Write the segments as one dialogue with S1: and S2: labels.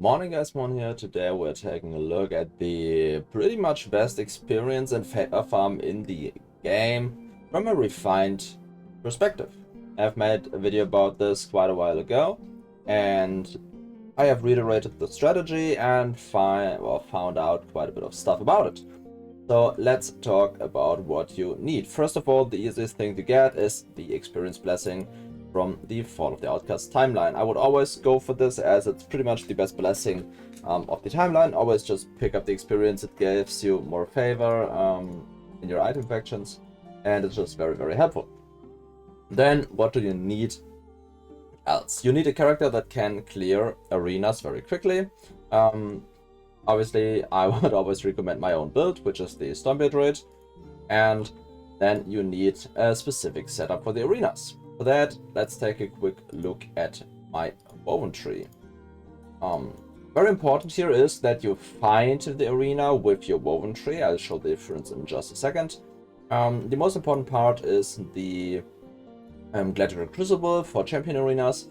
S1: Morning guys, Moorhuhn here. Today we're taking a look at the pretty much best experience and Favour farm in the game from a refined perspective. I've made a video about this quite a while ago and I have reiterated the strategy and found out quite a bit of stuff about it. So let's talk about what you need. First of all, the easiest thing to get is the experience blessing from the Fall of the Outcast timeline. I would always go for this as it's pretty much the best blessing of the timeline. Always just pick up the experience. It gives you more favor in your item factions, and it's just very, very helpful. Then what do you need else? You need a character that can clear arenas very quickly. Obviously, I would always recommend my own build, which is the Stormbeard Druid, and then you need a specific setup for the arenas. For that, let's take a quick look at my woven tree. Very important here is that you find the arena with your woven tree. I'll show the difference in just a second. The most important part is the Gladiator Crucible for champion arenas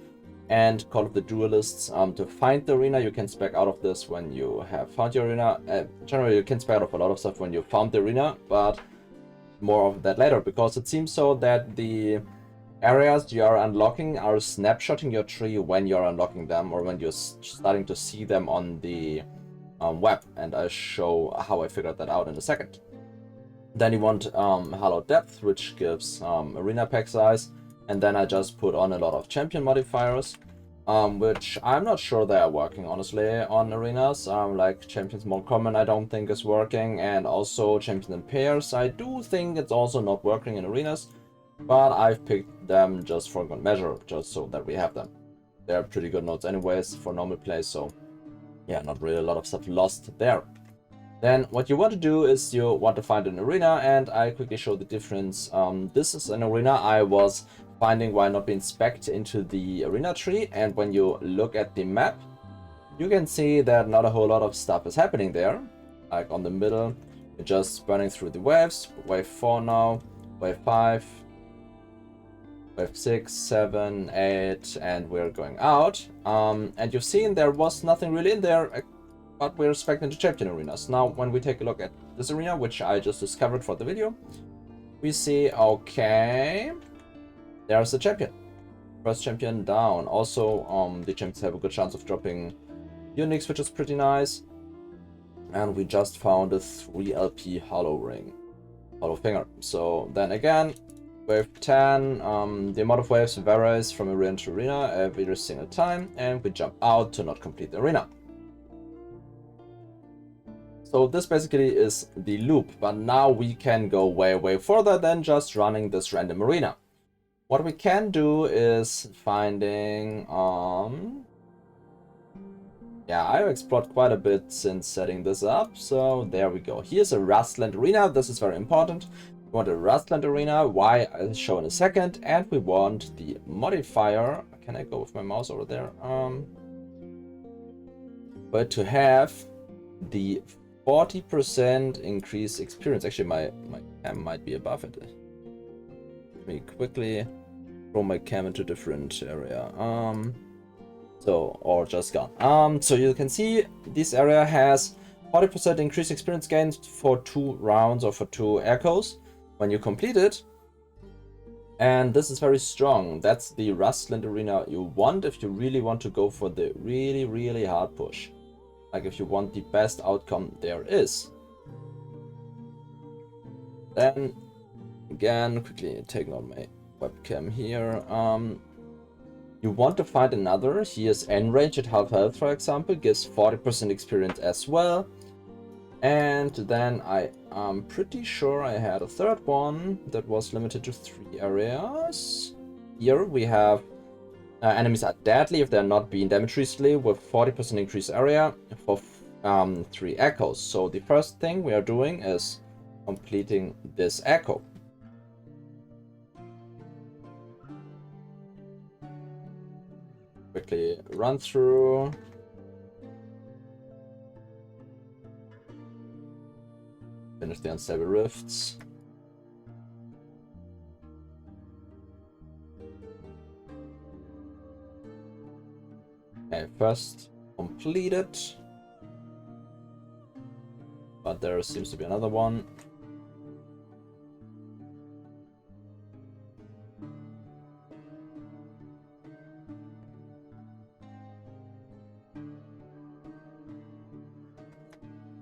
S1: and Call of the Duelists. To find the arena, you can spec out of this when you have found your arena. Generally, you can spec out of a lot of stuff when you found the arena, but more of that later, because it seems so that the areas you are unlocking are snapshotting your tree when you're unlocking them or when you're starting to see them on the web, and I'll show how I figured that out in a second. Then you want Hallowed Depth, which gives arena pack size, and then I just put on a lot of champion modifiers, which I'm not sure they are working honestly on arenas. Like Champions More Common I don't think is working, and also Champions in Pairs I do think it's also not working in arenas, but I've picked them just for good measure, just so that we have them. They're pretty good nodes anyways for normal play, so yeah, not really a lot of stuff lost there. Then what you want to do is you want to find an arena, and I quickly show the difference. This is an arena I was finding while not being specced into the arena tree, and when you look at the map, you can see that not a whole lot of stuff is happening there. Like on the middle, you're just burning through the waves. Wave 4 now, wave 5, wave 6, 7, 8, and we're going out. And you've seen there was nothing really in there, but we're specced into champion arenas. Now, when we take a look at this arena, which I just discovered for the video, we see, okay, there's the champion. First champion down. Also, the champions have a good chance of dropping Unix, which is pretty nice. And we just found a 3 LP hollow ring. Hollow finger. So then again, wave 10, the amount of waves varies from arena to arena every single time, and we jump out to not complete the arena. So this basically is the loop, but now we can go way, way further than just running this random arena. What we can do is finding, yeah, I've explored quite a bit since setting this up, so there we go. Here's a Rustland arena. This is very important. We want a Rustland arena, why I'll show in a second, and we want the modifier. Can I go with my mouse over there? But to have the 40% increase experience. Actually, my cam might be above it. Let me quickly throw my cam into a different area. Or just gone. So you can see this area has 40% increased experience gains for 2 rounds or for 2 echoes when you complete it. And this is very strong. That's the Rustland arena you want if you really want to go for the really, really hard push. Like if you want the best outcome there is. Then again, quickly taking on my webcam here. You want to find another. Here's Enrage at half health, for example, gives 40% experience as well. And then I'm pretty sure I had a third one that was limited to 3 areas. Here we have enemies are deadly if they're not being damaged recently with 40% increased area for 3 echoes. So the first thing we are doing is completing this echo. Quickly run through. Finish the unstable rifts. Okay, first completed. But there seems to be another one.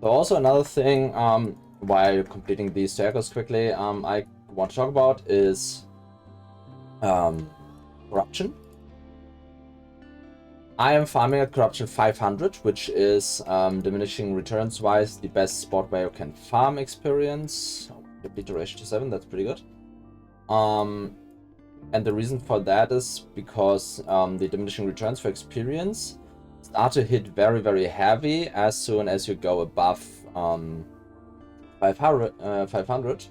S1: So also another thing, while completing these circles quickly, I want to talk about is corruption. I am farming at corruption 500, which is diminishing returns wise the best spot where you can farm experience. Complete duration to 7, that's pretty good. And the reason for that is because the diminishing returns for experience start to hit very, very heavy as soon as you go above 500,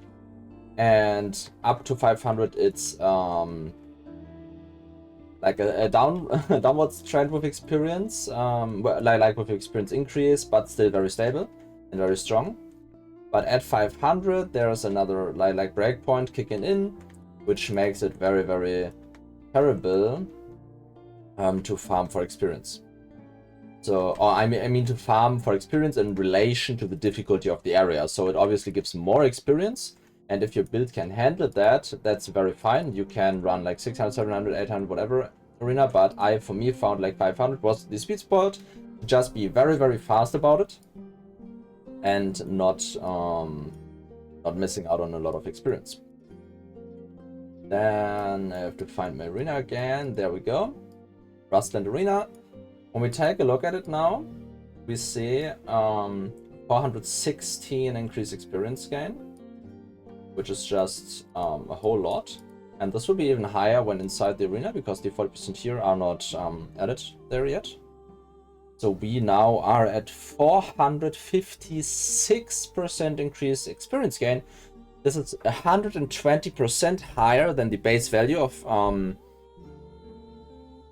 S1: and up to 500 it's like a downwards trend with experience, like with experience increase, but still very stable and very strong. But at 500 there's another like breakpoint kicking in, which makes it very, very terrible to farm for experience. So, or I mean to farm for experience in relation to the difficulty of the area. So it obviously gives more experience, and if your build can handle that, that's very fine. You can run like 600, 700, 800, whatever arena, but for me found like 500 was the sweet spot. Just be very, very fast about it, and not missing out on a lot of experience. Then I have to find my arena again. There we go. Rustland Arena. When we take a look at it now, we see 416 increased experience gain, which is just a whole lot. And this will be even higher when inside the arena, because the 40% here are not added there yet. So we now are at 456% increased experience gain. This is 120% higher than the base value of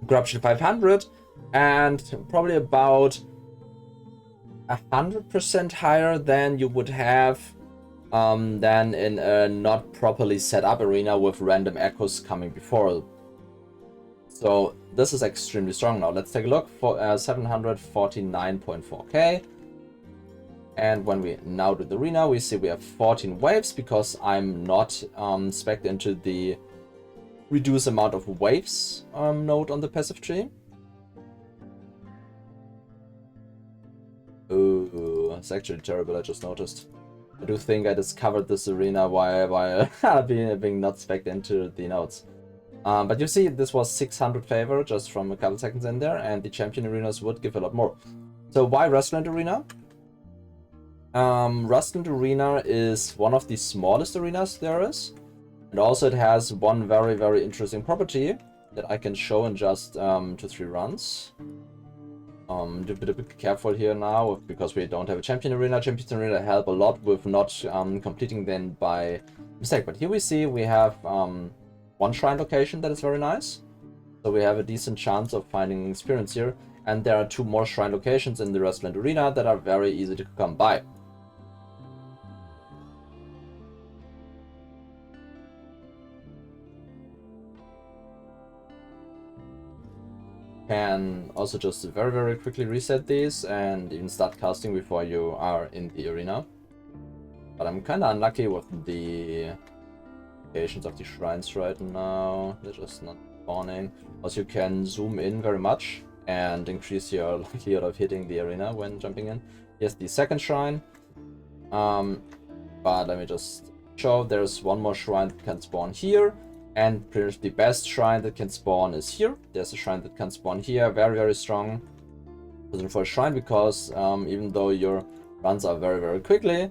S1: Corruption 500, and probably about 100% higher than you would have than in a not properly set up arena with random echoes coming before. So this is extremely strong now. Let's take a look for 749.4k. And when we now do the arena, we see we have 14 waves, because I'm not spec'd into the reduce amount of waves node on the passive tree. Oh, it's actually terrible, I just noticed. I do think I discovered this arena while being not spec'd into the nodes. But you see, this was 600 favor just from a couple seconds in there, and the champion arenas would give a lot more. So why Rustland Arena? Rustland Arena is one of the smallest arenas there is, and also it has one very, very interesting property that I can show in just 2-3 runs. Be careful here now, because we don't have a champion arena. Champion arena help a lot with not completing them by mistake. But here we see we have one shrine location that is very nice, so we have a decent chance of finding experience here. And there are 2 more shrine locations in the Rustland Arena that are very easy to come by. Can also just very, very quickly reset these and even start casting before you are in the arena. But I'm kind of unlucky with the locations of the shrines right now. They're just not spawning. Also, you can zoom in very much and increase your likelihood of hitting the arena when jumping in. Here's the second shrine. But let me just show. There's one more shrine that can spawn here. And pretty much the best shrine that can spawn is here. There's a shrine that can spawn here. Very, very strong position for a shrine, because even though your runs are very, very quickly,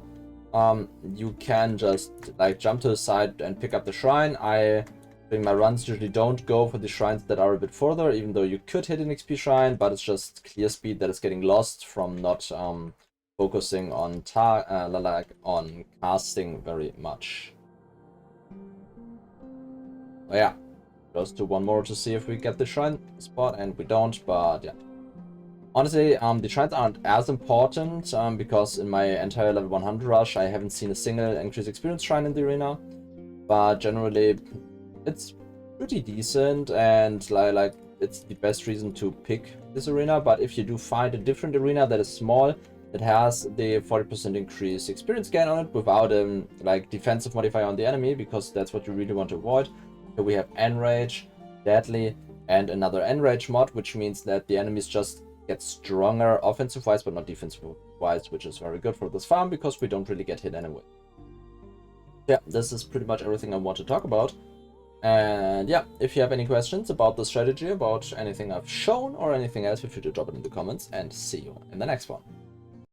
S1: you can just like jump to the side and pick up the shrine. I think my runs usually don't go for the shrines that are a bit further, even though you could hit an XP shrine, but it's just clear speed that is getting lost from not focusing on on casting very much. Oh, yeah, just do one more to see if we get the shrine spot, and we don't, but yeah. Honestly, the shrines aren't as important, because in my entire level 100 rush, I haven't seen a single increased experience shrine in the arena. But generally, it's pretty decent, and like it's the best reason to pick this arena. But if you do find a different arena that is small, that has the 40% increased experience gain on it without like defensive modifier on the enemy, because that's what you really want to avoid. Here we have Enrage, Deadly, and another Enrage mod, which means that the enemies just get stronger offensive wise but not defensive wise, which is very good for this farm because we don't really get hit anyway. Yeah, this is pretty much everything I want to talk about. And yeah, if you have any questions about the strategy, about anything I've shown or anything else, feel free to drop it in the comments, and see you in the next one.